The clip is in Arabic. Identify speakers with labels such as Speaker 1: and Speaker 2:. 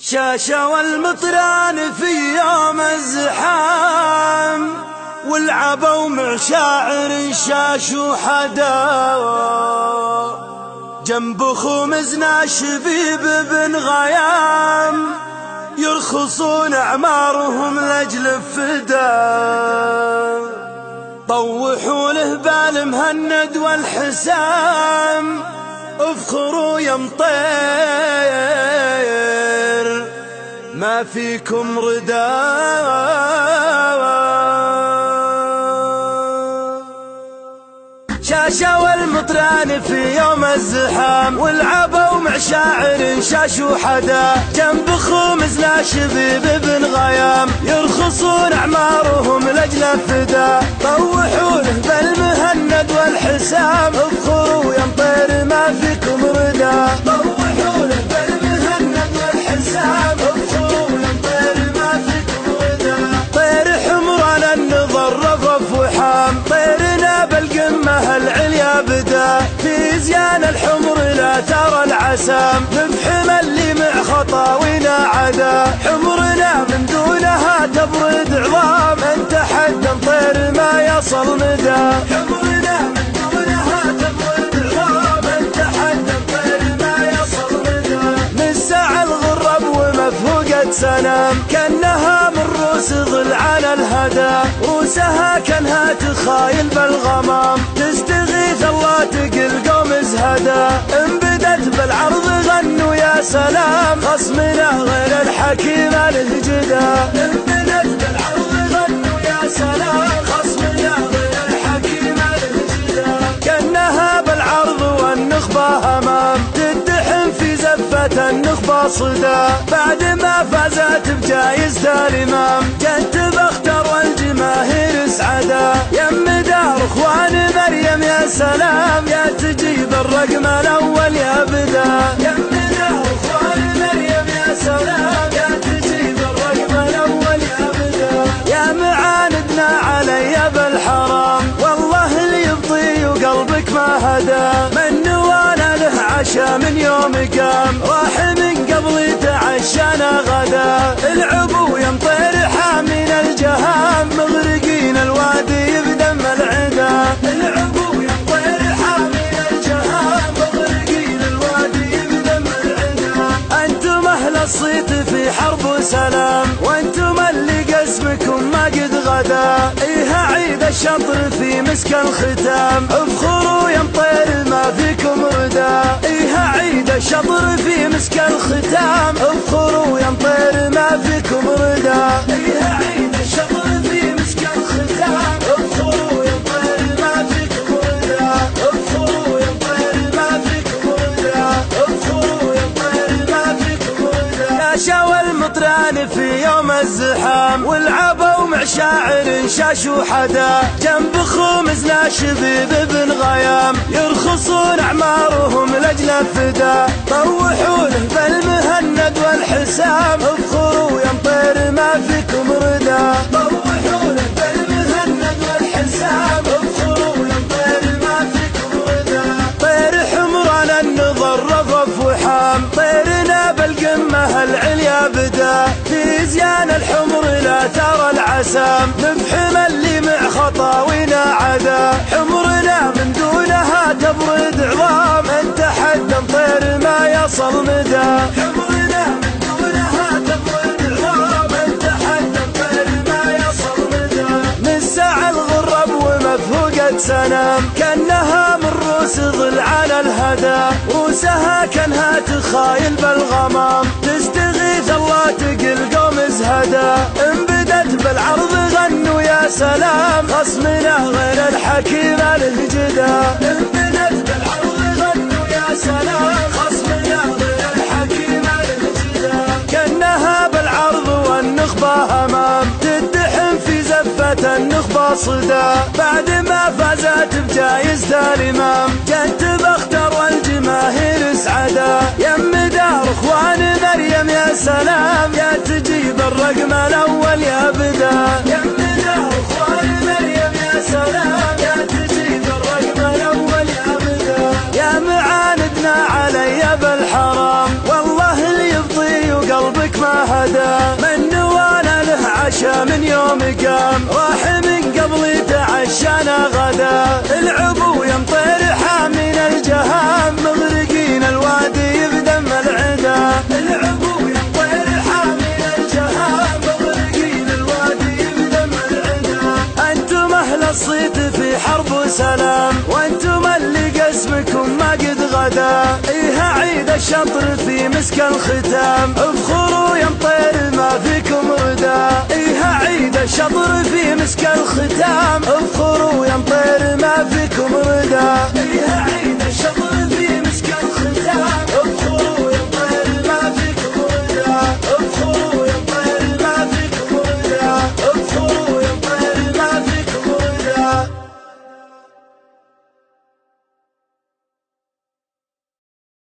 Speaker 1: شاشة والمطران في يوم الزحام، والعبوا مع شاعر شاش وحدا، جنب خمزنا شبيب بن غيام، يرخصون أعمارهم لأجل الفدا. طوحوا له بالمهند والحسام، افخروا يا مطير ما فيكم ردا. شاشة والمطران في يوم الزحام، والعبوا مع شاعر شاش وحدا، جنب خمز لا شبيب بن غيام، يرخصون أعمارهم لأجل الفدا. طوحوا له بالمهند والحسام، افخروا يا مطير ما فيكم ردا. طوحوا له بالمهند والحسام، افخروا يا مطير ما فيكم ردا. طير حمران النظر رفرف وحام، طيرنا بالقمة العليا بدا، في زيان الحمر لا ترى العسام، نفحم اللي مع خطاوينا عدا. حمرنا من دونها تبرد عظام، انت حد طير ما يصل مدى. حمرنا من دونها تبرد عظام، انت حد طير ما يصل مدى. نسع الغرب ومفهوقة سنام، كأنها من روس ظل على الهدى، روسها كانها تخايل بالغمام، تستغيث الله تقل قوم ازهدا. انبدت بالعرض غنوا يا سلام، خصمنا غير الحكيم الهجدا. انبدت بالعرض غنوا يا سلام، خصمنا غير الحكيم الهجدا. كأنها بالعرض والنخبة همام، تدحم في زفة النخبة صدا، بعد ما فازت بجايزة الإمام، جت بختر والجماهير سعدا. يم دار اخوان مريم يا سلام، يا تجيب الرقم الاول يا بدا. يم دار اخوان مريم يا سلام، يا تجيب الرقم الاول يا بدا. يا معاندنا علي بالحرام، والله اللي يبطي وقلبك ما هدى، من وانا له عشا من يوم قام، راح من قبل تعشانا غدا. العبوا يا مطير حامين الجهام، مغرقين الوادي بدم العدا. العبوا يا مطير حامين الجهام، مغرقين الوادي بدم العدا. انتم اهل الصيت في حرب وسلام، وانتم اللي قسمكم ما قد غدا. ايها عيد الشطر في مسك الختام، افخروا يا مطير ما فيكم ردا. ايها عيد الشطر في مسك الختام، افخروا يا مطير ما فيكم ردا. ايها عيد الشطر في مسك الختام، افخروا يا مطير ما فيكم ردا. افخروا يا مطير ما فيكم ردا. افخروا يا مطير ما فيكم ردا. شاشة والمطران في يوم الزحام، والعبوا مع شاعر شاش وحدا، جنب خمز لا شبيب بن غيام، يرخصون أعمارهم لأجل الفدا. طوحوا له بالمهند والحسام، افخروا يا مطير ما فيكم ردا. طوحوا له بالمهند والحسام، افخروا يا مطير ما فيكم ردا. طير حمران النظر رفرف وحام، طيرنا بالقمة العليا بدا، في زيان الحمر لا ترى العسام، نفحم اللي مع خطاوينا عدا. حمرنا من دونها تبرد عظام، انت حد طير ما يصل مدى. حمرنا من دونها تبرد عظام، انت حد طير ما يصل مدى. نسع الغرب ومفهوقة سنام، كأنها من روس ظل على الهدى، روسها كانها تخايل بالغمام، تستغيث الله تقل قوم ازهدا. انبدت بالعرض غنوا يا سلام، خصمنا غير الحكيم الهجدا. انبدت بالعرض غنوا يا سلام، خصمنا غير الحكيم الهجدا. كأنها بالعرض والنخبة همام، تدحم في زفة النخبة صدا، بعد ما فازت بجايزة الإمام، جت بختر والجماهير سعدا. يم دار اخوان مريم يا سلام، يا تجيب الرقم الاول يا بدا. يم دار اخوان مريم يا سلام، يا تجيب الرقم الاول يا بدا. يا معاندنا علي بالحرام، والله اللي يبطي وقلبك هدى، من نوانا له عشا من يوم قام، راح من قبل يتعشانا غدا. العبو يمطر حامين الجهام، مغرقين الوادي بدم العدا. العبو يمطر حامين الجهام، مغرقين الوادي بدم العدا. انتم اهل الصيت في حرب وسلام، وانتم اللي قسمكم ما قد غدا. ايها عيد الشطر في مسك الختام، افخروا يا مطير ما فيكم ردا. ايها عيد الشطر في مسك الختام، افخروا يا مطير ما فيكم ردا. ايها عيد